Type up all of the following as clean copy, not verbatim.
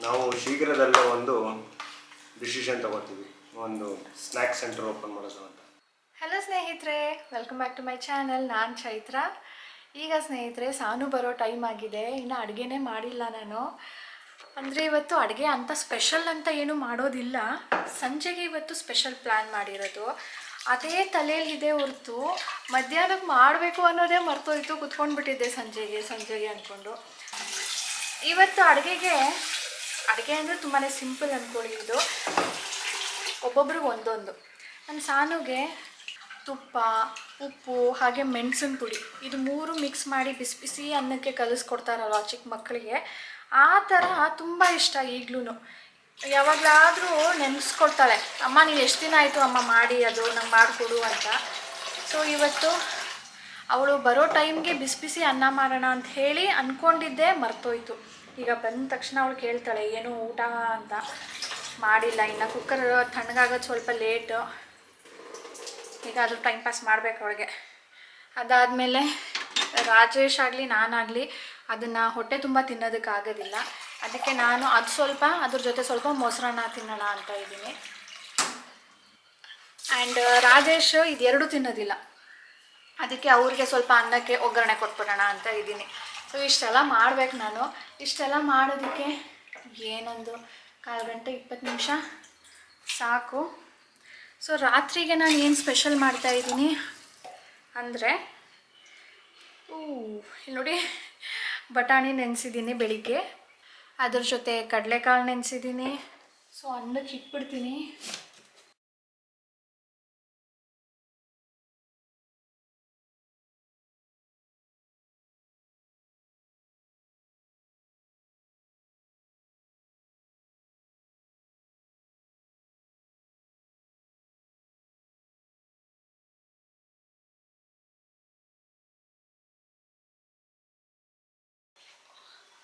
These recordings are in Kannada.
ನಾವು ಶೀಘ್ರದಲ್ಲೇ ಒಂದು ಡಿಸಿಷನ್ ತಗೋತೀವಿ, ಒಂದು ಸ್ನ್ಯಾಕ್ ಸೆಂಟರ್ ಓಪನ್ ಮಾಡೋದು ಅಂತ. ಹಲೋ ಸ್ನೇಹಿತರೆ, welcome back to my channel. ನಾನು ಚೈತ್ರ. ಈಗ ಸ್ನೇಹಿತರೆ ಸಾನು ಬರೋ ಟೈಮ್ ಆಗಿದೆ. ಇನ್ನು ಅಡುಗೆನೇ ಮಾಡಿಲ್ಲ ನಾನು. ಅಂದರೆ ಇವತ್ತು ಅಡುಗೆ ಅಂತ ಸ್ಪೆಷಲ್ ಅಂತ ಏನೂ ಮಾಡೋದಿಲ್ಲ. ಸಂಜೆಗೆ ಇವತ್ತು ಸ್ಪೆಷಲ್ ಪ್ಲ್ಯಾನ್ ಮಾಡಿರೋದು. ಅದೇ ತಲೆಯಲ್ಲಿದೆ ಹೊರತು ಮಧ್ಯಾಹ್ನಕ್ಕೆ ಮಾಡಬೇಕು ಅನ್ನೋದೇ ಮರ್ತೋಯ್ತು. ಕುತ್ಕೊಂಡ್ಬಿಟ್ಟಿದ್ದೆ ಸಂಜೆಗೆ ಅಂದ್ಕೊಂಡು. ಇವತ್ತು ಅಡುಗೆ ಅಂದರೆ ತುಂಬಾ ಸಿಂಪಲ್ ಅಂದ್ಕೊಳ್ಳಿ. ಇದು ಒಬ್ಬೊಬ್ರಿಗೆ ಒಂದೊಂದು. ನನ್ನ ಸಾನುಗೆ ತುಪ್ಪ, ಉಪ್ಪು ಹಾಗೆ ಮೆಣಸಿನ ಪುಡಿ ಇದು 3 ಮಿಕ್ಸ್ ಮಾಡಿ ಬಿಸಿ ಬಿಸಿ ಅನ್ನಕ್ಕೆ ಕಲಿಸ್ಕೊಡ್ತಾರಲ್ವ ಚಿಕ್ಕ ಮಕ್ಕಳಿಗೆ, ಆ ಥರ ತುಂಬ ಇಷ್ಟ. ಈಗಲೂ ಯಾವಾಗಲಾದರೂ ನೆನೆಸ್ಕೊಳ್ತಾಳೆ, ಅಮ್ಮ ನೀನು ಎಷ್ಟು ದಿನ ಆಯಿತು ಅಮ್ಮ ಮಾಡಿ ಅದು ನಂಗೆ ಮಾಡಿಕೊಡು ಅಂತ. ಸೊ ಇವತ್ತು ಅವಳು ಬರೋ ಟೈಮ್ಗೆ ಬಿಸಿ ಬಿಸಿ ಅನ್ನ ಮಾಡೋಣ ಅಂತ ಹೇಳಿ ಅಂದ್ಕೊಂಡಿದ್ದೆ, ಮರ್ತೋಯ್ತು. ಈಗ ಬಂದ ತಕ್ಷಣ ಅವಳು ಕೇಳ್ತಾಳೆ ಏನು ಊಟ ಅಂತ. ಮಾಡಿಲ್ಲ ಇನ್ನು. ಕುಕ್ಕರ್ ತಣ್ಣಗಾಗೋದು ಸ್ವಲ್ಪ ಲೇಟು. ಈಗ ಅದು ಟೈಮ್ ಪಾಸ್ ಮಾಡಬೇಕು ಅವಳಿಗೆ. ಅದಾದಮೇಲೆ ರಾಜೇಶ್ ಆಗಲಿ ನಾನಾಗಲಿ ಅದನ್ನು ಹೊಟ್ಟೆ ತುಂಬ ತಿನ್ನೋದಕ್ಕಾಗೋದಿಲ್ಲ. ಅದಕ್ಕೆ ನಾನು ಅದ್ರ ಜೊತೆ ಸ್ವಲ್ಪ ಮೊಸರನ್ನ ತಿನ್ನೋಣ ಅಂತ ಇದ್ದೀನಿ. ಆ್ಯಂಡ್ ರಾಜೇಶ್ ಇದೆರಡು ತಿನ್ನೋದಿಲ್ಲ. ಅದಕ್ಕೆ ಅವ್ರಿಗೆ ಸ್ವಲ್ಪ ಅನ್ನಕ್ಕೆ ಒಗ್ಗರಣೆ ಕೊಟ್ಬಿಡೋಣ ಅಂತ ಇದ್ದೀನಿ. ಸೊ ಇಷ್ಟೆಲ್ಲ ಮಾಡಬೇಕು ನಾನು. ಇಷ್ಟೆಲ್ಲ ಮಾಡೋದಕ್ಕೆ ಏನೊಂದು 1/4 ಗಂಟೆ 20 ನಿಮಿಷ ಸಾಕು. ಸೊ ರಾತ್ರಿಗೆ ನಾನು ಏನು ಸ್ಪೆಷಲ್ ಮಾಡ್ತಾಯಿದ್ದೀನಿ ಅಂದರೆ, ಇಲ್ಲಿ ನೋಡಿ, ಬಟಾಣಿ ನೆನೆಸಿದ್ದೀನಿ ಬೆಳಿಗ್ಗೆ, ಅದ್ರ ಜೊತೆ ಕಡಲೆಕಾಳು ನೆನೆಸಿದ್ದೀನಿ. ಸೊ ಅನ್ನಕ್ಕೆ ಇಟ್ಬಿಡ್ತೀನಿ.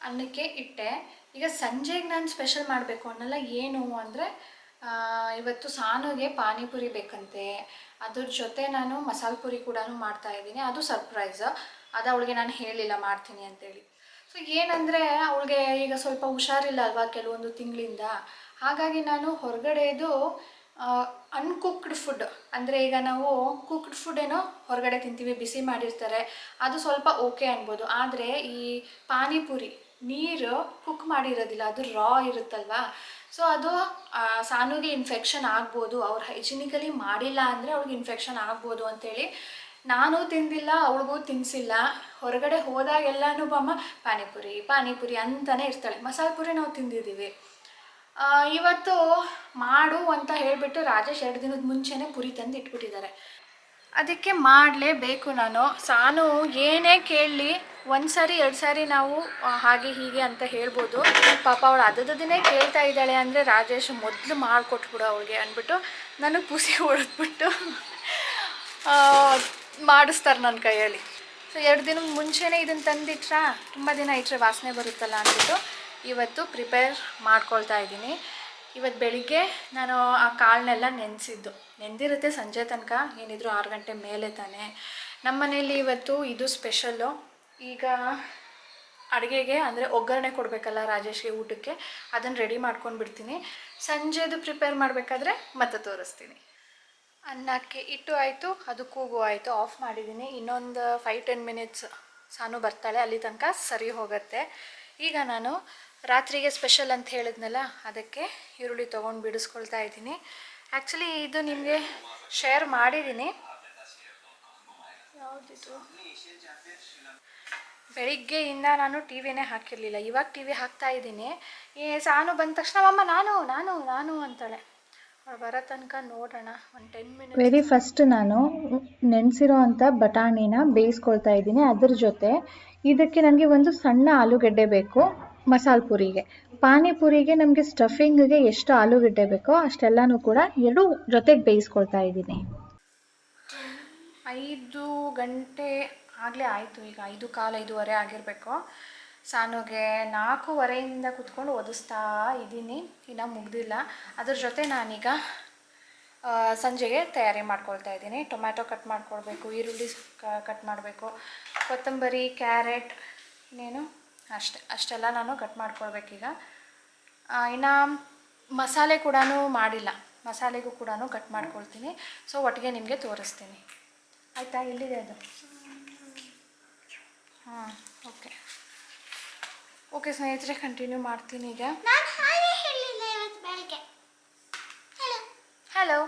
ಅನ್ನಕ್ಕೆ ಇಟ್ಟೆ. ಈಗ ಸಂಜೆಗೆ ನಾನು ಸ್ಪೆಷಲ್ ಮಾಡಬೇಕು ಅನ್ನಲ್ಲ. ಏನು ಅಂದರೆ ಇವತ್ತು ಸಾನುಗೆ ಪಾನಿಪುರಿ ಬೇಕಂತೆ. ಅದ್ರ ಜೊತೆ ನಾನು ಮಸಾಲೆ ಪುರಿ ಕೂಡ ಮಾಡ್ತಾಯಿದ್ದೀನಿ. ಅದು ಸರ್ಪ್ರೈಸ್. ಅದು ಅವಳಿಗೆ ನಾನು ಹೇಳಿಲ್ಲ ಮಾಡ್ತೀನಿ ಅಂತೇಳಿ. ಸೊ ಏನಂದರೆ ಅವಳಿಗೆ ಈಗ ಸ್ವಲ್ಪ ಹುಷಾರಿಲ್ಲ ಅಲ್ವಾ ಕೆಲವೊಂದು ತಿಂಗಳಿಂದ. ಹಾಗಾಗಿ ನಾನು ಹೊರಗಡೆದು ಅನ್ಕುಕ್ಡ್ ಫುಡ್, ಅಂದರೆ ಈಗ ನಾವು ಕುಕ್ಡ್ ಫುಡ್ ಏನೋ ಹೊರಗಡೆ ತಿಂತೀವಿ, ಬಿಸಿ ಮಾಡಿರ್ತಾರೆ, ಅದು ಸ್ವಲ್ಪ ಓಕೆ ಅನ್ಬೋದು. ಆದರೆ ಈ ಪಾನಿಪುರಿ ನೀರು ಕುಕ್ ಮಾಡಿರೋದಿಲ್ಲ, ಅದು ರಾ ಇರುತ್ತಲ್ವ. ಸೊ ಅದು ಸಾನುಗೆ ಇನ್ಫೆಕ್ಷನ್ ಆಗ್ಬೋದು. ಅವ್ರು ಹೈಜಿನಿಕಲಿ ಮಾಡಿಲ್ಲ ಅಂದರೆ ಅವ್ಳಿಗೆ ಇನ್ಫೆಕ್ಷನ್ ಆಗ್ಬೋದು ಅಂಥೇಳಿ ನಾನು ತಿಂದಿಲ್ಲ, ಅವಳಿಗೂ ತಿನ್ನಿಸಿಲ್ಲ. ಹೊರಗಡೆ ಹೋದಾಗೆಲ್ಲನೂ ಬಮ್ಮ ಪಾನಿಪುರಿ ಅಂತಲೇ ಇರ್ತಾಳೆ. ಮಸಾಲೆ ಪುರಿ ನಾವು ತಿಂದಿದ್ದೀವಿ. ಇವತ್ತು ಮಾಡು ಅಂತ ಹೇಳಿಬಿಟ್ಟು ರಾಜೇಶ್ 2 ದಿನದ ಮುಂಚೆನೇ ಪುರಿ ತಂದು ಇಟ್ಬಿಟ್ಟಿದ್ದಾರೆ. ಅದಕ್ಕೆ ಮಾಡಲೇಬೇಕು ನಾನು. ಸಾನು ಏನೇ ಕೇಳಲಿ 1 ಸಾರಿ 2 ಸಾರಿ ನಾವು ಹಾಗೆ ಹೀಗೆ ಅಂತ ಹೇಳ್ಬೋದು. ಪಾಪ ಅವಳು ಅದನ್ನೇ ಕೇಳ್ತಾ ಇದ್ದಾಳೆ ಅಂದರೆ ರಾಜೇಶ್ ಮೊದಲು ಮಾಡಿಕೊಟ್ಬಿಡು ಅವಳಿಗೆ ಅಂದ್ಬಿಟ್ಟು ನನಗೆ ಪುಸಿ ಹೊಡೆದ್ಬಿಟ್ಟು ಮಾಡಿಸ್ತಾರೆ ನನ್ನ ಕೈಯಲ್ಲಿ. ಸೊ 2 ದಿನದ ಮುಂಚೆನೇ ಇದನ್ನು ತಂದಿಟ್ರಾ ತುಂಬ ದಿನ ಇಟ್ಟರೆ ವಾಸನೆ ಬರುತ್ತಲ್ಲ ಅಂದ್ಬಿಟ್ಟು ಇವತ್ತು ಪ್ರಿಪೇರ್ ಮಾಡ್ಕೊಳ್ತಾ ಇದ್ದೀನಿ. ಇವತ್ತು ಬೆಳಿಗ್ಗೆ ನಾನು ಆ ಕಾಳನ್ನೆಲ್ಲ ನೆಂದಿರುತ್ತೆ ಸಂಜೆ ತನಕ, ಏನಿದ್ರು 6 ಗಂಟೆ ಮೇಲೆ ತಾನೆ. ನಮ್ಮ ಮನೇಲಿ ಇವತ್ತು ಇದು ಸ್ಪೆಷಲ್ಲು. ಈಗ ಅಡುಗೆಗೆ ಅಂದರೆ ಒಗ್ಗರಣೆ ಕೊಡಬೇಕಲ್ಲ ರಾಜೇಶ್ಗೆ ಊಟಕ್ಕೆ, ಅದನ್ನು ರೆಡಿ ಮಾಡ್ಕೊಂಡು ಬಿಡ್ತೀನಿ. ಸಂಜೆದು ಪ್ರಿಪೇರ್ ಮಾಡಬೇಕಾದ್ರೆ ಮತ್ತೆ ತೋರಿಸ್ತೀನಿ. ಅನ್ನಕ್ಕೆ ಇಟ್ಟು ಆಯಿತು, ಅದು ಕೂಗು ಆಯಿತು, ಆಫ್ ಮಾಡಿದ್ದೀನಿ. ಇನ್ನೊಂದು 5-10 ಮಿನಿಟ್ಸ್ ಸಾನು ಬರ್ತಾಳೆ, ಅಲ್ಲಿ ತನಕ ಸರಿ ಹೋಗುತ್ತೆ. ಈಗ ನಾನು ರಾತ್ರಿಗೆ ಸ್ಪೆಷಲ್ ಅಂತ ಹೇಳಿದ್ನಲ್ಲ, ಅದಕ್ಕೆ ಈರುಳ್ಳಿ ತೊಗೊಂಡು ಬಿಡಿಸ್ಕೊಳ್ತಾ ಇದ್ದೀನಿ. ಆ್ಯಕ್ಚುಲಿ ಇದು ನಿಮಗೆ ಶೇರ್ ಮಾಡಿದ್ದೀನಿ. ಯಾವುದಿದು, ಬೆಳಿಗ್ಗೆಯಿಂದ ನಾನು ಟಿ ವಿನೇ ಹಾಕಿರಲಿಲ್ಲ, ಇವಾಗ ಟಿ ವಿ ಹಾಕ್ತಾಯಿದ್ದೀನಿ. ಸಾನು ಬಂದ ತಕ್ಷಣ ಅಮ್ಮ ನಾನು ಅಂತಾಳೆ. ಅವ್ರು ಬರೋ ತನಕ ನೋಡೋಣ, ಒಂದು 10 ಮಿನಿಟ್ಸ್. ವೆರಿ ಫಸ್ಟ್ ನಾನು ನೆನೆಸಿರೋ ಅಂಥ ಬಟಾಣಿನ ಬೇಯಿಸ್ಕೊಳ್ತಾ ಇದ್ದೀನಿ. ಅದ್ರ ಜೊತೆ ಇದಕ್ಕೆ ನನಗೆ ಒಂದು ಸಣ್ಣ ಆಲೂಗಡ್ಡೆ ಬೇಕು ಮಸಾಲೆ ಪುರಿಗೆ. ಪಾನಿಪುರಿಗೆ ನಮಗೆ ಸ್ಟಫಿಂಗ್ಗೆ ಎಷ್ಟು ಆಲೂಗಡ್ಡೆ ಬೇಕೋ ಅಷ್ಟೆಲ್ಲನೂ ಕೂಡ 2 ಜೊತೆಗೆ ಬೇಯಿಸ್ಕೊಳ್ತಾ ಇದ್ದೀನಿ. 5 ಗಂಟೆ ಆಗಲೇ ಆಯಿತು. ಈಗ 5:15 ಆಗಿರಬೇಕು. ಸಾನುಗೆ 4:15 ಕುತ್ಕೊಂಡು ಓದಿಸ್ತಾ ಇದ್ದೀನಿ, ಇನ್ನೂ ಮುಗ್ದಿಲ್ಲ. ಅದ್ರ ಜೊತೆ ನಾನೀಗ ಸಂಜೆಗೆ ತಯಾರಿ ಮಾಡ್ಕೊಳ್ತಾ ಇದ್ದೀನಿ. ಟೊಮ್ಯಾಟೊ ಕಟ್ ಮಾಡ್ಕೊಳ್ಬೇಕು, ಈರುಳ್ಳಿ ಕಟ್ ಮಾಡಬೇಕು, ಕೊತ್ತಂಬರಿ, ಕ್ಯಾರೆಟ್, ಇನ್ನೇನು ಅಷ್ಟೆಲ್ಲ ನಾನು ಕಟ್ ಮಾಡ್ಕೊಳ್ಬೇಕೀಗ. ಇನ್ನು ಮಸಾಲೆ ಕೂಡ ಮಾಡಿಲ್ಲ, ಮಸಾಲೆಗೂ ಕೂಡ ಕಟ್ ಮಾಡ್ಕೊಳ್ತೀನಿ. ಸೊ ಒಟ್ಟಿಗೆ ನಿಮಗೆ ತೋರಿಸ್ತೀನಿ ಆಯಿತಾ. ಎಲ್ಲಿದೆ ಅದು? ಹಾಂ, ಓಕೆ ಓಕೆ ಸ್ನೇಹಿತರೆ, ಕಂಟಿನ್ಯೂ ಮಾಡ್ತೀನಿ ಈಗ. ಹಲೋ,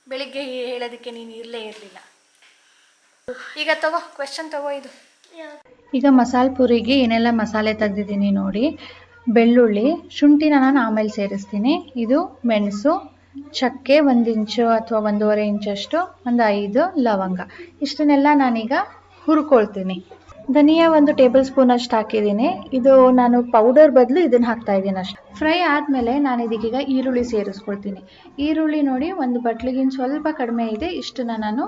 ಬೆಳಿಗ್ಗೆ ಹೇಳೋದಕ್ಕೆ ನೀನು ಇರಲೇ ಇರಲಿಲ್ಲ. ಈಗ ತಗೋ ಕ್ವೆಶ್ಚನ್ ತಗೋ. ಇದು ಈಗ ಮಸಾಲೆ ಪುರಿಗೆ ಏನೆಲ್ಲ ಮಸಾಲೆ ತೆಗೆದಿದ್ದೀನಿ ನೋಡಿ. ಬೆಳ್ಳುಳ್ಳಿ, ಶುಂಠಿನ ನಾನು ಆಮೇಲೆ ಸೇರಿಸ್ತೀನಿ. ಇದು ಮೆಣಸು, ಚಕ್ಕೆ 1 ಇಂಚು ಅಥವಾ 1.5 ಇಂಚಷ್ಟು, ಒಂದು 5 ಲವಂಗ. ಇಷ್ಟನ್ನೆಲ್ಲ ನಾನೀಗ ಹುರ್ಕೊಳ್ತೀನಿ. ಧನಿಯಾ 1 ಟೇಬಲ್ ಸ್ಪೂನ್ ಅಷ್ಟು ಹಾಕಿದ್ದೀನಿ. ಇದು ನಾನು ಪೌಡರ್ ಬದಲು ಇದನ್ನು ಹಾಕ್ತಾ ಇದ್ದೀನಿ ಅಷ್ಟು. ಫ್ರೈ ಆದಮೇಲೆ ನಾನು ಇದಕ್ಕೀಗ ಈರುಳ್ಳಿ ಸೇರಿಸ್ಕೊಳ್ತೀನಿ. ಈರುಳ್ಳಿ ನೋಡಿ ಒಂದು ಬಟ್ಲಿಗಿಂತ ಸ್ವಲ್ಪ ಕಡಿಮೆ ಇದೆ, ಇಷ್ಟನ್ನ ನಾನು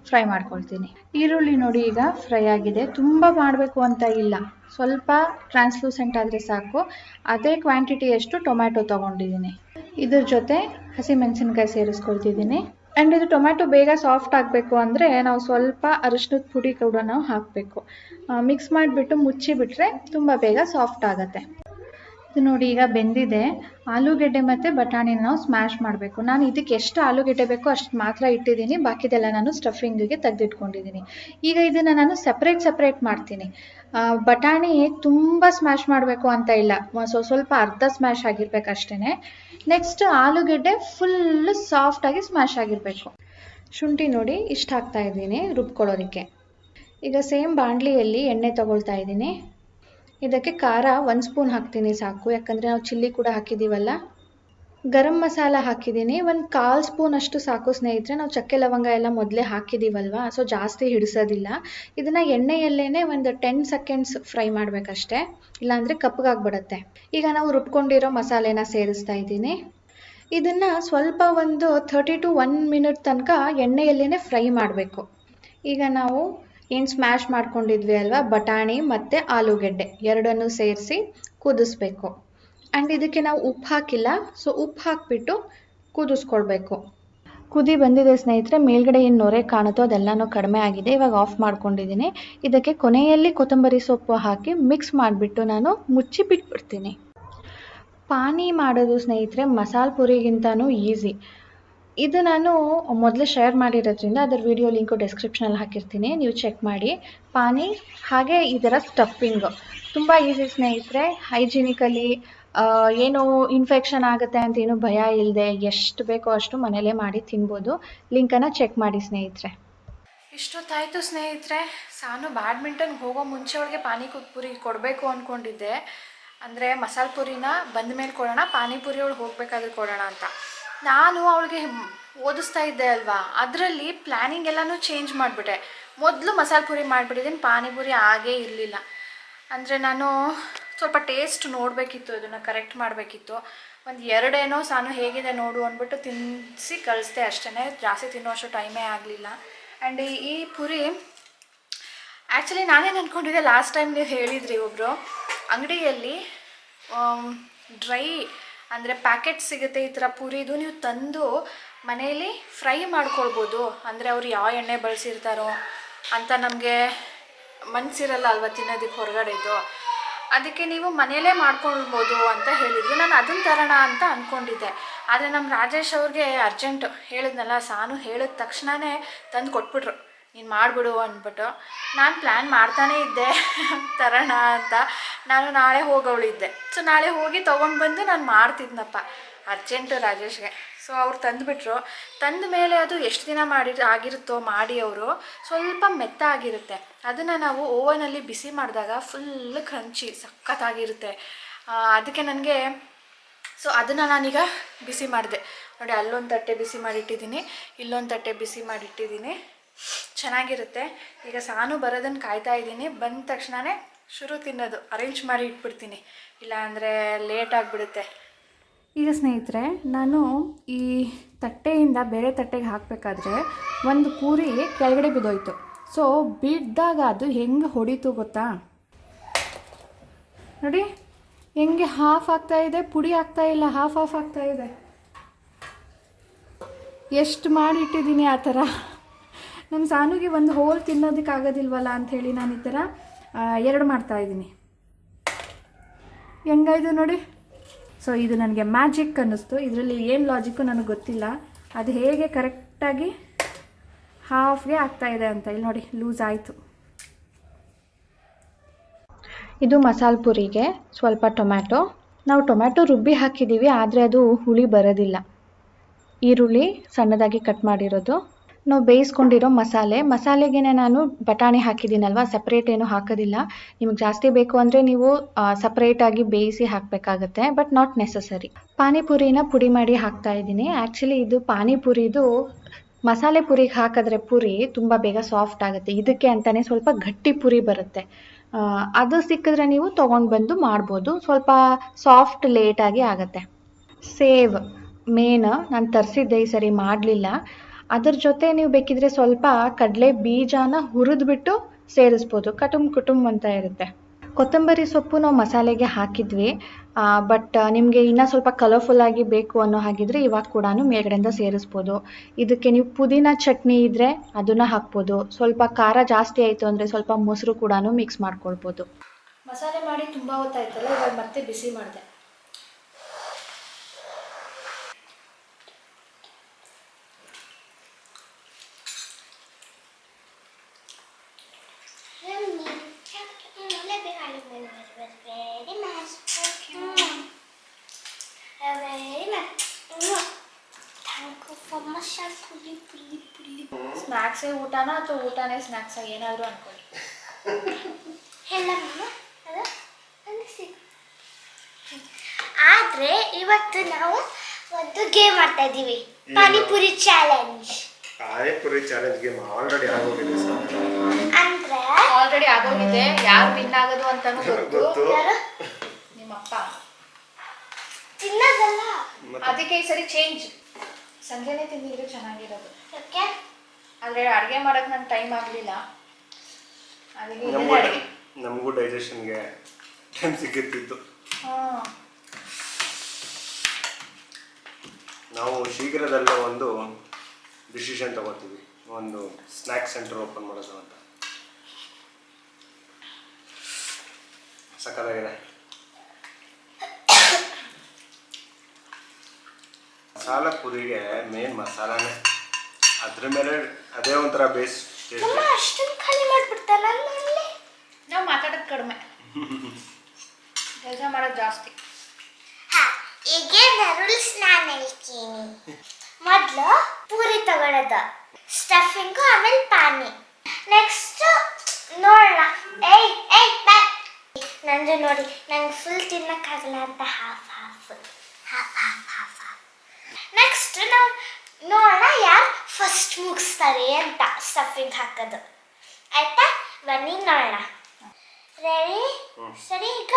ಫ್ರೈ ಮಾಡ್ಕೊಳ್ತೀನಿ. ಈರುಳ್ಳಿ ನೋಡಿ ಈಗ ಫ್ರೈ ಆಗಿದೆ. ತುಂಬ ಮಾಡಬೇಕು ಅಂತ ಇಲ್ಲ, ಸ್ವಲ್ಪ ಟ್ರಾನ್ಸ್ಲೂಸೆಂಟ್ ಆದರೆ ಸಾಕು. ಅದೇ ಕ್ವಾಂಟಿಟಿಯಷ್ಟು ಟೊಮ್ಯಾಟೊ ತೊಗೊಂಡಿದ್ದೀನಿ. ಇದ್ರ ಜೊತೆ ಹಸಿಮೆಣಸಿನ್ಕಾಯಿ ಸೇರಿಸ್ಕೊಳ್ತಿದ್ದೀನಿ. ಆ್ಯಂಡ್ ಇದು ಟೊಮ್ಯಾಟೊ ಬೇಗ ಸಾಫ್ಟ್ ಆಗಬೇಕು ಅಂದರೆ ನಾವು ಸ್ವಲ್ಪ ಅರಿಶಿನದ ಪುಡಿ ಕೂಡ ನಾವು ಹಾಕಬೇಕು. ಮಿಕ್ಸ್ ಮಾಡಿಬಿಟ್ಟು ಮುಚ್ಚಿಬಿಟ್ರೆ ತುಂಬ ಬೇಗ ಸಾಫ್ಟ್ ಆಗುತ್ತೆ. ಇದು ನೋಡಿ ಈಗ ಬೆಂದಿದೆ. ಆಲೂಗೆಡ್ಡೆ ಮತ್ತು ಬಟಾಣಿನ ನಾವು ಸ್ಮ್ಯಾಶ್ ಮಾಡಬೇಕು. ನಾನು ಇದಕ್ಕೆ ಎಷ್ಟು ಆಲೂಗೆಡ್ಡೆ ಬೇಕೋ ಅಷ್ಟು ಮಾತ್ರ ಇಟ್ಟಿದ್ದೀನಿ, ಬಾಕಿದೆಲ್ಲ ನಾನು ಸ್ಟಫಿಂಗಿಗೆ ತೆಗೆದಿಟ್ಕೊಂಡಿದ್ದೀನಿ. ಈಗ ಇದನ್ನು ನಾನು ಸಪ್ರೇಟ್ ಮಾಡ್ತೀನಿ. ಬಟಾಣಿ ತುಂಬ ಸ್ಮ್ಯಾಶ್ ಮಾಡಬೇಕು ಅಂತ ಇಲ್ಲ, ಸ್ವಲ್ಪ ಅರ್ಧ ಸ್ಮ್ಯಾಶ್ ಆಗಿರ್ಬೇಕು ಅಷ್ಟೇ. ನೆಕ್ಸ್ಟ್ ಆಲೂಗೆಡ್ಡೆ ಫುಲ್ಲು ಸಾಫ್ಟಾಗಿ ಸ್ಮ್ಯಾಶ್ ಆಗಿರಬೇಕು. ಶುಂಠಿ ನೋಡಿ ಇಷ್ಟು ಹಾಕ್ತಾ ಇದ್ದೀನಿ ರುಬ್ಕೊಳ್ಳೋದಕ್ಕೆ. ಈಗ ಸೇಮ್ ಬಾಣಲಿಯಲ್ಲಿ ಎಣ್ಣೆ ತಗೊಳ್ತಾ ಇದ್ದೀನಿ. ಇದಕ್ಕೆ ಖಾರ 1 ಸ್ಪೂನ್ ಹಾಕ್ತೀನಿ ಸಾಕು, ಯಾಕಂದರೆ ನಾವು ಚಿಲ್ಲಿ ಕೂಡ ಹಾಕಿದ್ದೀವಲ್ಲ. ಗರಂ ಮಸಾಲ ಹಾಕಿದ್ದೀನಿ 1/4 ಸ್ಪೂನ್ ಅಷ್ಟು ಸಾಕು ಸ್ನೇಹಿತರೆ. ನಾವು ಚಕ್ಕೆ ಲವಂಗ ಎಲ್ಲ ಮೊದಲೇ ಹಾಕಿದ್ದೀವಲ್ವ, ಸೊ ಜಾಸ್ತಿ ಹಿಡಿಸೋದಿಲ್ಲ. ಇದನ್ನು ಎಣ್ಣೆಯಲ್ಲೇ ಒಂದು 10 ಸೆಕೆಂಡ್ಸ್ ಫ್ರೈ ಮಾಡಬೇಕಷ್ಟೆ, ಇಲ್ಲಾಂದರೆ ಕಪ್ಪಗಾಗ್ಬಿಡುತ್ತೆ. ಈಗ ನಾವು ರುಬ್ಕೊಂಡಿರೋ ಮಸಾಲೆನ ಸೇರಿಸ್ತಾ ಇದ್ದೀನಿ. ಇದನ್ನು ಸ್ವಲ್ಪ ಒಂದು 30 to 1 ಮಿನಿಟ್ ತನಕ ಎಣ್ಣೆಯಲ್ಲೇ ಫ್ರೈ ಮಾಡಬೇಕು. ಈಗ ನಾವು ಏನು ಸ್ಮ್ಯಾಶ್ ಮಾಡ್ಕೊಂಡಿದ್ವಿ ಅಲ್ವಾ, ಬಟಾಣಿ ಮತ್ತು ಆಲೂಗೆಡ್ಡೆ ಎರಡನ್ನೂ ಸೇರಿಸಿ ಕುದಿಸ್ಬೇಕು. ಆ್ಯಂಡ್ ಇದಕ್ಕೆ ನಾವು ಉಪ್ಪು ಹಾಕಿಲ್ಲ, ಸೊ ಉಪ್ಪು ಹಾಕಿಬಿಟ್ಟು ಕುದಿಸ್ಕೊಳ್ಬೇಕು. ಕುದಿ ಬಂದಿದೆ ಸ್ನೇಹಿತರೆ. ಮೇಲ್ಗಡೆ ಏನು ನೊರೆ ಕಾಣುತ್ತೋ ಅದೆಲ್ಲನೂ ಕಡಿಮೆ ಆಗಿದೆ. ಇವಾಗ ಆಫ್ ಮಾಡ್ಕೊಂಡಿದ್ದೀನಿ. ಇದಕ್ಕೆ ಕೊನೆಯಲ್ಲಿ ಕೊತ್ತಂಬರಿ ಸೊಪ್ಪು ಹಾಕಿ ಮಿಕ್ಸ್ ಮಾಡಿಬಿಟ್ಟು ನಾನು ಮುಚ್ಚಿ ಬಿಟ್ಬಿಡ್ತೀನಿ. ಪಾನಿ ಮಾಡೋದು ಸ್ನೇಹಿತರೆ ಮಸಾಲೆ ಪುರಿಗಿಂತನೂ ಈಸಿ. ಇದು ನಾನು ಮೊದಲೇ ಶೇರ್ ಮಾಡಿರೋದ್ರಿಂದ ಅದರ ವಿಡಿಯೋ ಲಿಂಕು ಡಿಸ್ಕ್ರಿಪ್ಷನಲ್ಲಿ ಹಾಕಿರ್ತೀನಿ, ನೀವು ಚೆಕ್ ಮಾಡಿ. ಪಾನಿ ಹಾಗೆ ಇದರ ಸ್ಟಫಿಂಗು ತುಂಬ ಈಸಿ ಸ್ನೇಹಿತರೆ. ಹೈಜಿನಿಕಲಿ ಏನು ಇನ್ಫೆಕ್ಷನ್ ಆಗುತ್ತೆ ಅಂತ ಏನು ಭಯ ಇಲ್ಲದೆ ಎಷ್ಟು ಬೇಕೋ ಅಷ್ಟು ಮನೇಲೇ ಮಾಡಿ ತಿನ್ಬೋದು. ಲಿಂಕನ್ನು ಚೆಕ್ ಮಾಡಿ ಸ್ನೇಹಿತರೆ. ಇಷ್ಟೊತ್ತಾಯಿತು ಸ್ನೇಹಿತರೆ. ಸಾನು ಬ್ಯಾಡ್ಮಿಂಟನ್ಗೆ ಹೋಗೋ ಮುಂಚೆ ಅವಳಿಗೆ ಪಾನಿಪುರಿ ಕೊಡಬೇಕು ಅಂದ್ಕೊಂಡಿದ್ದೆ. ಅಂದರೆ ಮಸಾಲೆ ಪುರಿನ ಬಂದ ಮೇಲೆ ಕೊಡೋಣ, ಪಾನಿಪುರಿ ಅವಳು ಹೋಗಬೇಕಾದ್ರೆ ಕೊಡೋಣ ಅಂತ. ನಾನು ಅವಳಿಗೆ ಓದಿಸ್ತಾ ಇದ್ದೆ ಅಲ್ವಾ, ಅದರಲ್ಲಿ ಪ್ಲ್ಯಾನಿಂಗ್ ಎಲ್ಲನೂ ಚೇಂಜ್ ಮಾಡಿಬಿಟ್ಟೆ. ಮೊದಲು ಮಸಾಲೆ ಪುರಿ ಮಾಡಿಬಿಟ್ಟಿದ್ದೀನಿ, ಪಾನಿಪುರಿ ಆಗೇ ಇರಲಿಲ್ಲ. ಅಂದರೆ ನಾನು ಸ್ವಲ್ಪ ಟೇಸ್ಟ್ ನೋಡಬೇಕಿತ್ತು, ಇದನ್ನು ಕರೆಕ್ಟ್ ಮಾಡಬೇಕಿತ್ತು. ಒಂದು 2 ಸಾನು ಹೇಗಿದೆ ನೋಡು ಅಂದ್ಬಿಟ್ಟು ತಿನ್ನಿಸಿ ಕಳಿಸ್ದೆ ಅಷ್ಟೇ, ಜಾಸ್ತಿ ತಿನ್ನೋಷ್ಟು ಟೈಮೇ ಆಗಲಿಲ್ಲ. ಆ್ಯಂಡ್ ಈ ಪುರಿ ಆ್ಯಕ್ಚುಲಿ ನಾನೇನು ಅಂದ್ಕೊಂಡಿದ್ದೆ, ಲಾಸ್ಟ್ ಟೈಮ್ ನೀವು ಹೇಳಿದ್ರಿ ಒಬ್ಬರು ಅಂಗಡಿಯಲ್ಲಿ ಡ್ರೈ ಅಂದರೆ ಪ್ಯಾಕೆಟ್ ಸಿಗುತ್ತೆ ಈ ಥರ ಪುರಿದು, ನೀವು ತಂದು ಮನೆಯಲ್ಲಿ ಫ್ರೈ ಮಾಡ್ಕೊಳ್ಬೋದು. ಅಂದರೆ ಅವ್ರು ಯಾವ ಎಣ್ಣೆ ಬಳಸಿರ್ತಾರೋ ಅಂತ ನಮಗೆ ಮನಸ್ಸಿರಲ್ಲ ಅಲ್ವ ತಿನ್ನೋದಕ್ಕೆ ಹೊರಗಡೆದು, ಅದಕ್ಕೆ ನೀವು ಮನೆಯಲ್ಲೇ ಮಾಡ್ಕೊಳ್ಬೋದು ಅಂತ ಹೇಳಿದ್ರು. ನಾನು ಅದನ್ನು ತರೋಣ ಅಂತ ಅಂದ್ಕೊಂಡಿದ್ದೆ. ಆದರೆ ನಮ್ಮ ರಾಜೇಶ್ ಅವ್ರಿಗೆ ಅರ್ಜೆಂಟು ಹೇಳಿದ್ನಲ್ಲ, ಸಾನು ಹೇಳಿದ ತಕ್ಷಣವೇ ತಂದು ಕೊಟ್ಬಿಟ್ರು, ನೀನು ಮಾಡಿಬಿಡು ಅಂದ್ಬಿಟ್ಟು. ನಾನು ಪ್ಲ್ಯಾನ್ ಮಾಡ್ತಾನೇ ಇದ್ದೆ ತರೋಣ ಅಂತ. ನಾನು ನಾಳೆ ಹೋಗೋಳಿದ್ದೆ, ಸೊ ನಾಳೆ ಹೋಗಿ ತೊಗೊಂಡು ಬಂದು ನಾನು ಮಾಡ್ತಿದ್ನಪ್ಪ. ಅರ್ಜೆಂಟು ರಾಜೇಶ್ಗೆ. ಸೊ ಅವ್ರು ತಂದುಬಿಟ್ರು. ತಂದ ಮೇಲೆ ಅದು ಎಷ್ಟು ದಿನ ಆಗಿರುತ್ತೋ ಮಾಡಿ ಅವರು ಸ್ವಲ್ಪ ಮೆತ್ತ ಆಗಿರುತ್ತೆ. ಅದನ್ನು ನಾವು ಓವನಲ್ಲಿ ಬಿಸಿ ಮಾಡಿದಾಗ ಫುಲ್ ಕ್ರಂಚಿ ಸಖತ್ತಾಗಿರುತ್ತೆ. ಅದಕ್ಕೆ ನನಗೆ ಸೊ ಅದನ್ನು ನಾನೀಗ ಬಿಸಿ ಮಾಡಿದೆ ನೋಡಿ. ಅಲ್ಲೊಂದು ತಟ್ಟೆ ಬಿಸಿ ಮಾಡಿಟ್ಟಿದ್ದೀನಿ, ಇಲ್ಲೊಂದು ತಟ್ಟೆ ಬಿಸಿ ಮಾಡಿಟ್ಟಿದ್ದೀನಿ. ಚೆನ್ನಾಗಿರುತ್ತೆ. ಈಗ ಸಾನು ಬರೋದನ್ನು ಕಾಯ್ತಾ ಇದ್ದೀನಿ. ಬಂದ ತಕ್ಷಣವೇ ಶುರು ತಿನ್ನೋದು ಅರೇಂಜ್ ಮಾಡಿ ಇಟ್ಬಿಡ್ತೀನಿ, ಇಲ್ಲ ಅಂದರೆ ಲೇಟ್ ಆಗಿಬಿಡುತ್ತೆ. ಈಗ ಸ್ನೇಹಿತರೆ, ನಾನು ಈ ತಟ್ಟೆಯಿಂದ ಬೇರೆ ತಟ್ಟೆಗೆ ಹಾಕಬೇಕಾದ್ರೆ ಒಂದು ಪೂರಿ ಕೆಳಗಡೆ ಬಿದ್ದೋಯ್ತು. ಸೊ ಬಿದ್ದಾಗ ಅದು ಹೆಂಗೆ ಹೊಡಿತು ಗೊತ್ತಾ ನೋಡಿ, ಹೆಂಗೆ ಹಾಫ್ ಆಗ್ತಾಯಿದೆ, ಪುಡಿ ಆಗ್ತಾಯಿಲ್ಲ, ಹಾಫ್ ಆಗ್ತಾಯಿದೆ. ಎಷ್ಟು ಮಾಡಿಟ್ಟಿದ್ದೀನಿ ಆ ಥರ. ನಮ್ಮ ಸಾನುಗೆ ಒಂದು ಹೋಲ್ ತಿನ್ನೋದಕ್ಕೆ ಆಗೋದಿಲ್ವಲ್ಲ ಅಂಥೇಳಿ ನಾನು ಈ ಥರ 2 ಮಾಡ್ತಾಯಿದ್ದೀನಿ. ಹೆಂಗಾಯ್ತು ನೋಡಿ. ಸೊ ಇದು ನನಗೆ ಮ್ಯಾಜಿಕ್ ಅನ್ನಿಸ್ತು. ಇದರಲ್ಲಿ ಏನು ಲಾಜಿಕ್ಕು ನನಗೆ ಗೊತ್ತಿಲ್ಲ, ಅದು ಹೇಗೆ ಕರೆಕ್ಟಾಗಿ ಹಾಫ್ಗೆ ಆಗ್ತಾಯಿದೆ ಅಂತ. ಇಲ್ಲಿ ನೋಡಿ, ಲೂಸ್ ಆಯಿತು. ಇದು ಮಸಾಲ ಪುರಿಗೆ ಸ್ವಲ್ಪ ಟೊಮ್ಯಾಟೊ. ನಾವು ಟೊಮ್ಯಾಟೊ ರುಬ್ಬಿ ಹಾಕಿದ್ದೀವಿ, ಆದರೆ ಅದು ಹುಳಿ ಬರೋದಿಲ್ಲ. ಈರುಳ್ಳಿ ಸಣ್ಣದಾಗಿ ಕಟ್ ಮಾಡಿರೋದು, ನಾವು ಬೇಯಿಸ್ಕೊಂಡಿರೋ ಮಸಾಲೆಗೆ ನಾನು ಬಟಾಣಿ ಹಾಕಿದ್ದೀನಲ್ವ, ಸಪ್ರೇಟ್ ಏನು ಹಾಕೋದಿಲ್ಲ. ನಿಮಗೆ ಜಾಸ್ತಿ ಬೇಕು ಅಂದರೆ ನೀವು ಸಪ್ರೇಟಾಗಿ ಬೇಯಿಸಿ ಹಾಕಬೇಕಾಗತ್ತೆ, ಬಟ್ ನಾಟ್ ನೆಸಸರಿ. ಪಾನಿಪುರಿನ ಪುಡಿ ಮಾಡಿ ಹಾಕ್ತಾ ಇದ್ದೀನಿ. ಆ್ಯಕ್ಚುಲಿ ಇದು ಪಾನಿಪುರಿದು ಮಸಾಲೆ ಪುರಿಗೆ ಹಾಕಿದ್ರೆ ಪುರಿ ತುಂಬ ಬೇಗ ಸಾಫ್ಟ್ ಆಗುತ್ತೆ. ಇದಕ್ಕೆ ಅಂತಲೇ ಸ್ವಲ್ಪ ಗಟ್ಟಿ ಪುರಿ ಬರುತ್ತೆ. ಅದು ಸಿಕ್ಕಿದ್ರೆ ನೀವು ತೊಗೊಂಡು ಬಂದು ಮಾಡ್ಬೋದು. ಸ್ವಲ್ಪ ಸಾಫ್ಟ್ ಲೇಟಾಗಿ ಆಗುತ್ತೆ. ಸೇವ್ ಮೇನ್ ನಾನು ತರಿಸಿದ್ದೆ, ಈ ಸರಿ ಮಾಡಲಿಲ್ಲ. ಅದ್ರ ಜೊತೆ ನೀವು ಬೇಕಿದ್ರೆ ಸ್ವಲ್ಪ ಕಡಲೆ ಬೀಜನ ಹುರಿದ್ಬಿಟ್ಟು ಸೇರಿಸ್ಬೋದು. ಕುಟುಂಬ ಅಂತ ಇರುತ್ತೆ. ಕೊತ್ತಂಬರಿ ಸೊಪ್ಪು ನಾವು ಮಸಾಲೆಗೆ ಹಾಕಿದ್ವಿ, ಬಟ್ ನಿಮಗೆ ಇನ್ನೂ ಸ್ವಲ್ಪ ಕಲರ್ಫುಲ್ಲಾಗಿ ಬೇಕು ಅನ್ನೋ ಹಾಗಿದ್ರೆ ಇವಾಗ ಕೂಡ ಮೇಲ್ಗಡೆಯಿಂದ ಸೇರಿಸ್ಬೋದು. ಇದಕ್ಕೆ ನೀವು ಪುದೀನ ಚಟ್ನಿ ಇದ್ದರೆ ಅದನ್ನು ಹಾಕ್ಬೋದು. ಸ್ವಲ್ಪ ಖಾರ ಜಾಸ್ತಿ ಆಯಿತು ಅಂದರೆ ಸ್ವಲ್ಪ ಮೊಸರು ಕೂಡ ಮಿಕ್ಸ್ ಮಾಡ್ಕೊಳ್ಬೋದು. ಮಸಾಲೆ ಮಾಡಿ ತುಂಬ ಹೊತ್ತಾಯ್ತಲ್ಲ, ಇವಾಗ ಮತ್ತೆ ಬಿಸಿ ಮಾಡಿದೆ. ಸ್ನ್ಯಾಕ್ಸೇ ಊಟನಾ ಅಥವಾ ಊಟನೇ ಸ್ನ್ಯಾಕ್ಸ, ಏನಾದರೂ ಅನ್ಕೊಳ್ಳಿ. ಆದ್ರೆ ಇವತ್ತು ನಾವು ಒಂದು ಗೇಮ್ ಆಡ್ತಾ ಇದ್ದೀವಿ, panipuri challenge. Panipuri challenge game already ಆಗೋಗಿದೆ ಸರ್. ಅಂದ್ರೆ ಆಲ್ರೆಡಿ ಆಗೋಗಿದೆ. ಯಾರು ವಿನ್ ಆಗೋದು ಅಂತಾನು ಗೊತ್ತು. ಯಾರು? ನಿಮ್ಮಪ್ಪ. ತಿನ್ನೋದಲ್ಲ, ಅದಕ್ಕೆ ಈ ಸರಿ ಚೇಂಜ್. ಸಂಜೆನೇ ತಿಂದಿದ್ರೆ ಚೆನ್ನಾಗಿರೋದು. ಯಾಕೆ? ಆದರೆ ಅಡುಗೆ ಮಾಡೋಕ್ಕೆ ನಂಗೆ ಟೈಮ್ ಆಗಲಿಲ್ಲ. ಅದಕ್ಕೆ ನಮಗೂ ಡೈಜೆಷನ್ಗೆ ಟೈಮ್ ಸಿಗುತ್ತಿತ್ತು. ನಾವು ಶೀಘ್ರದಲ್ಲೇ ಒಂದು ಡಿಸಿಷನ್ ತಗೋತೀವಿ, ಒಂದು ಸ್ನ್ಯಾಕ್ ಸೆಂಟರ್ ಓಪನ್ ಮಾಡೋದು ಅಂತ. ಸಕ್ಕತ್ತಾಗಿದೆ. ಮಸಾಲ ಪುರಿಗೆ ಮೇನ್ ಮಸಾಲಾನೇ, ಅದ್ರ ಮೇಲೆ ಅದೇ ಒಂಥರ ಬೇಸ್. ಅಷ್ಟೊಂದು ಖಾಲಿ ಮಾಡ್ಬಿಡ್ತಾರ. ನಾವು ಮಾತಾಡೋದು ಕಡಿಮೆ, ಕೆಲಸ ಮಾಡೋದು ಜಾಸ್ತಿ. ಈಗ ರೂಲ್ಸ್ ನಾನು ಹೇಳ್ತೀನಿ. ಮೊದಲು ಪೂರಿ ತಗೊಳ್ಳೋದು, ಸ್ಟಫಿಂಗು, ಆಮೇಲೆ ಪಾನಿ. ನೆಕ್ಸ್ಟ್ ನೋಡೋಣ. ನಂದು ನೋಡಿ, ನಂಗೆ ಫುಲ್ ತಿನ್ನಕ್ಕಾಗಲ್ಲ ಅಂತ ಹಾಫ್ ನೆಕ್ಸ್ಟ್ ನಾವು ನೋಡೋಣ ಯಾರು ಫಸ್ಟ್ ಮುಗಿಸ್ತಾರೆ ಅಂತ ಸ್ಟಫಿಂಗ್ ಹಾಕೋದು. ಆಯ್ತಾ? ಬನ್ನಿ ನೋಡೋಣ. ರೆಡಿ? ಸರಿ, ಈಗ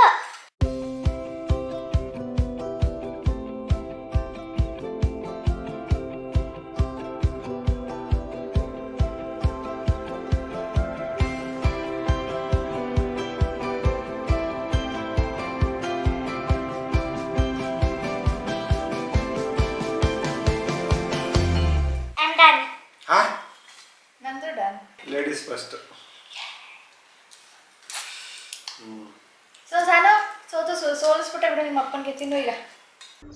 ನಂದು ಡನ್. Ladies first. ಸೊ ಸಾನು ಸೋಲಿಸ್ಬಿಟ್ಟೆ ಬಿಡು ನಿಮ್ಮ ಅಪ್ಪನಿಗೆ. ತಿನ್ನು ಈಗ.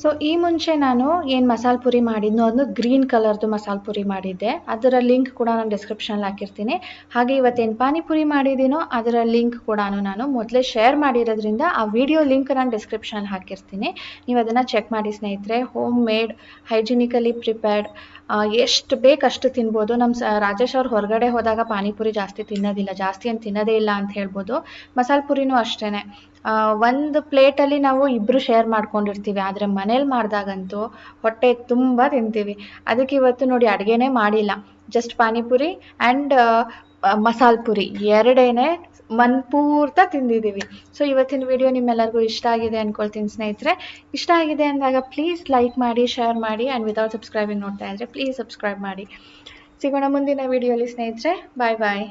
ಸೊ ಈ ಮುಂಚೆ ನಾನು ಏನು ಮಸಾಲ ಪುರಿ ಮಾಡಿದ್ನೋ ಅದನ್ನು ಗ್ರೀನ್ ಕಲರ್ದು ಮಸಾಲ ಪುರಿ ಮಾಡಿದ್ದೆ. ಅದರ ಲಿಂಕ್ ಕೂಡ ನಾನು ಡಿಸ್ಕ್ರಿಪ್ಷನಲ್ಲಿ ಹಾಕಿರ್ತೀನಿ. ಹಾಗೆ ಇವತ್ತೇನು ಪಾನಿಪುರಿ ಮಾಡಿದ್ದೀನೋ ಅದರ ಲಿಂಕ್ ಕೂಡ ನಾನು ಮೊದಲೇ ಶೇರ್ ಮಾಡಿರೋದ್ರಿಂದ ಆ ವಿಡಿಯೋ ಲಿಂಕ್ ನಾನು ಡಿಸ್ಕ್ರಿಪ್ಷನಲ್ಲಿ ಹಾಕಿರ್ತೀನಿ. ನೀವು ಅದನ್ನು ಚೆಕ್ ಮಾಡಿ ಸ್ನೇಹಿತರೆ. ಹೋಮ್ ಮೇಡ್, ಹೈಜಿನಿಕಲಿ ಪ್ರಿಪೇರ್ಡ್, ಎಷ್ಟು ಬೇಕಷ್ಟು ತಿನ್ಬೋದು. ನಮ್ಮ ರಾಜೇಶ್ ಅವ್ರು ಹೊರಗಡೆ ಹೋದಾಗ ಪಾನಿಪುರಿ ಜಾಸ್ತಿ ತಿನ್ನೋದಿಲ್ಲ, ಜಾಸ್ತಿ ಏನು ತಿನ್ನೋದೇ ಇಲ್ಲ ಅಂತ ಹೇಳ್ಬೋದು. ಮಸಾಲ ಪುರಿನೂ ಅಷ್ಟೇ, ಒಂದು ಪ್ಲೇಟಲ್ಲಿ ನಾವು ಇಬ್ಬರು ಶೇರ್ ಮಾಡ್ಕೊಂಡಿರ್ತೀವಿ, ಆದರೆ ಮನೇಲಿ ಮಾಡಿದಾಗಂತೂ ಹೊಟ್ಟೆ ತುಂಬ ತಿಂತೀವಿ. ಅದಕ್ಕೆ ಇವತ್ತು ನೋಡಿ ಅಡುಗೆನೇ ಮಾಡಿಲ್ಲ, ಜಸ್ಟ್ ಪಾನಿಪುರಿ ಆ್ಯಂಡ್ ಮಸಾಲ ಪುರಿ ಎರಡೇನೆ ಮನ್ಪೂರ್ತ ತಿಂದಿದ್ದೀವಿ. ಸೊ ಇವತ್ತಿನ ವಿಡಿಯೋ ನಿಮ್ಮೆಲ್ಲರಿಗೂ ಇಷ್ಟ ಆಗಿದೆ ಅಂದ್ಕೊಳ್ತೀನಿ ಸ್ನೇಹಿತರೆ. ಇಷ್ಟ ಆಗಿದೆ ಅಂದಾಗ ಪ್ಲೀಸ್ ಲೈಕ್ ಮಾಡಿ, ಶೇರ್ ಮಾಡಿ, ಆ್ಯಂಡ್ ವಿತೌಟ್ ಸಬ್ಸ್ಕ್ರೈಬಿಂಗ್ ನೋಡ್ತಾ ಇದ್ದರೆ ಪ್ಲೀಸ್ ಸಬ್ಸ್ಕ್ರೈಬ್ ಮಾಡಿ. ಸಿಗೋಣ ಮುಂದಿನ ವಿಡಿಯೋಲಿ ಸ್ನೇಹಿತರೆ. ಬಾಯ್ ಬಾಯ್.